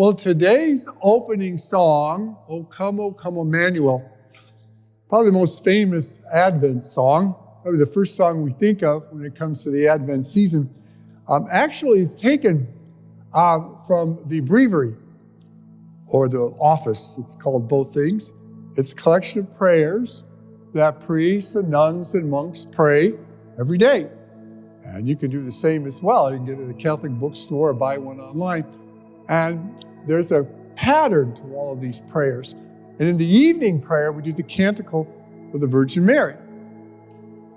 Well, today's opening song, O Come, Emmanuel, probably the most famous Advent song, probably the first song we think of when it comes to the Advent season, actually is taken from the breviary, or the office. It's called both things. It's a collection of prayers that priests and nuns and monks pray every day. And you can do the same as well. You can get it at a Catholic bookstore or buy one online. And there's a pattern to all of these prayers. And in the evening prayer, we do the Canticle of the Virgin Mary.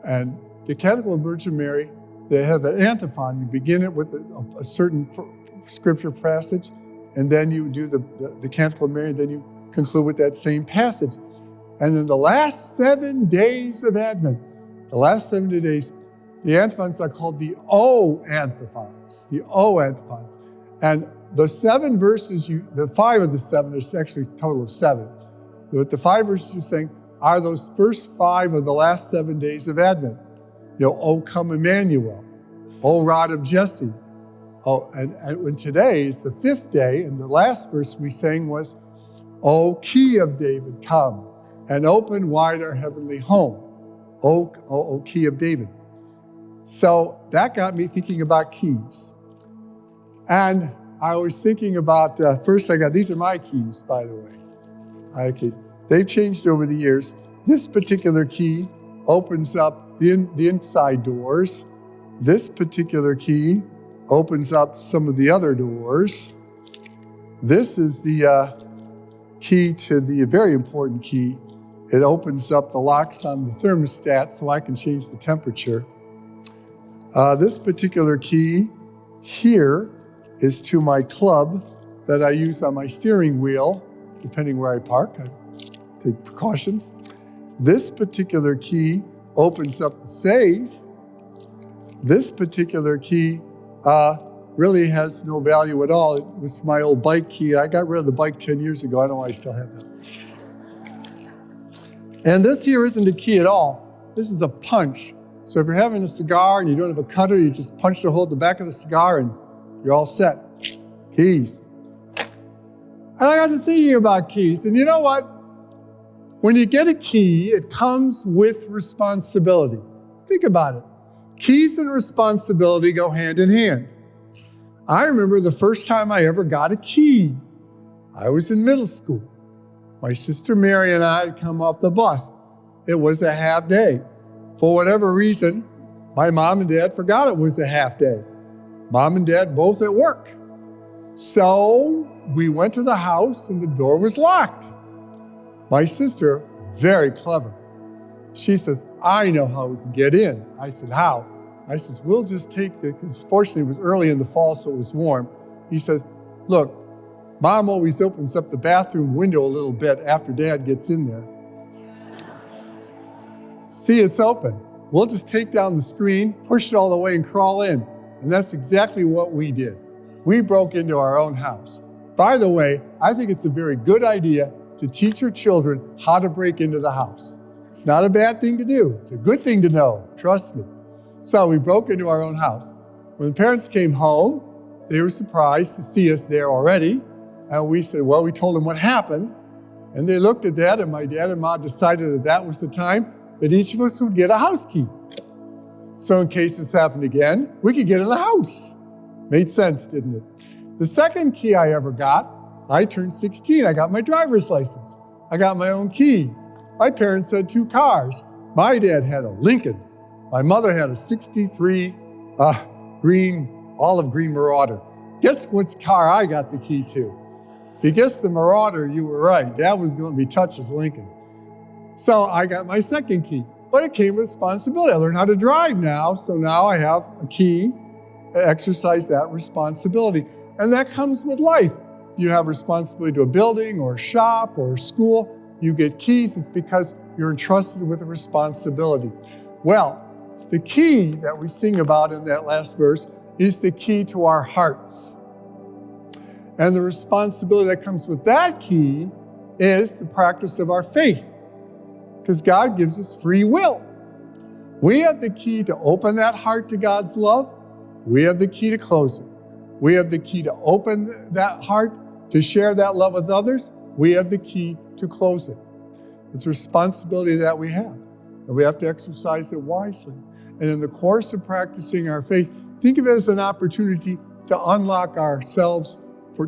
And the Canticle of the Virgin Mary, they have an antiphon. You begin it with a certain scripture passage, and then you do the Canticle of Mary, and then you conclude with that same passage. And in the last 7 days of Advent, the last 70 days, the antiphons are called the O antiphons, the O antiphons. And the 7 verses, the 5 of the 7, there's actually a total of 7. But the 5 verses you're saying are those first 5 of the last 7 days of Advent. O come Emmanuel, O rod of Jesse. And when today is the 5th day, and the last verse we sang was, O key of David, come and open wide our heavenly home. O key of David. So that got me thinking about keys. And I was thinking about, first these are my keys, by the way. Okay. They've changed over the years. This particular key opens up the inside doors. This particular key opens up some of the other doors. This is the key to the very important key. It opens up the locks on the thermostat so I can change the temperature. This particular key here is to my club that I use on my steering wheel, depending where I park. I take precautions. This particular key opens up the safe. This particular key really has no value at all. It was my old bike key. I got rid of the bike 10 years ago. I don't know why I still have that. And this here isn't a key at all. This is a punch. So if you're having a cigar and you don't have a cutter, you just punch the hole at the back of the cigar and you're all set. Keys. And I got to thinking about keys. And you know what? When you get a key, it comes with responsibility. Think about it. Keys and responsibility go hand in hand. I remember the first time I ever got a key. I was in middle school. My sister Mary and I had come off the bus. It was a half day. For whatever reason, my mom and dad forgot it was a half day. Mom and dad both at work. So we went to the house and the door was locked. My sister, very clever. She says, I know how we can get in. I said, how? I says, we'll just take because fortunately it was early in the fall, so it was warm. He says, look, Mom always opens up the bathroom window a little bit after Dad gets in there. See, it's open. We'll just take down the screen, push it all the way and crawl in. And that's exactly what we did. We broke into our own house. By the way, I think it's a very good idea to teach your children how to break into the house. It's not a bad thing to do. It's a good thing to know, trust me. So we broke into our own house. When the parents came home, they were surprised to see us there already. And we said, well, we told them what happened. And they looked at that, and my dad and mom decided that was the time that each of us would get a house key. So in case this happened again, we could get in the house. Made sense, didn't it? The second key I ever got, I turned 16. I got my driver's license. I got my own key. My parents had 2 cars. My dad had a Lincoln. My mother had a 63 olive green Marauder. Guess which car I got the key to? If you guessed the Marauder, you were right. Dad was going to be touched as Lincoln. So I got my second key. But it came with responsibility. I learned how to drive now, so now I have a key to exercise that responsibility. And that comes with life. You have responsibility to a building or a shop or a school. You get keys. It's because you're entrusted with a responsibility. Well, the key that we sing about in that last verse is the key to our hearts. And the responsibility that comes with that key is the practice of our faith. Because God gives us free will. We have the key to open that heart to God's love. We have the key to close it. We have the key to open that heart to share that love with others, we have the key to close it. It's a responsibility that we have, and we have to exercise it wisely. And in the course of practicing our faith, think of it as an opportunity to unlock ourselves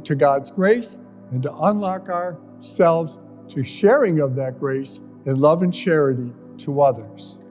to God's grace and to unlock ourselves to sharing of that grace in love and charity to others.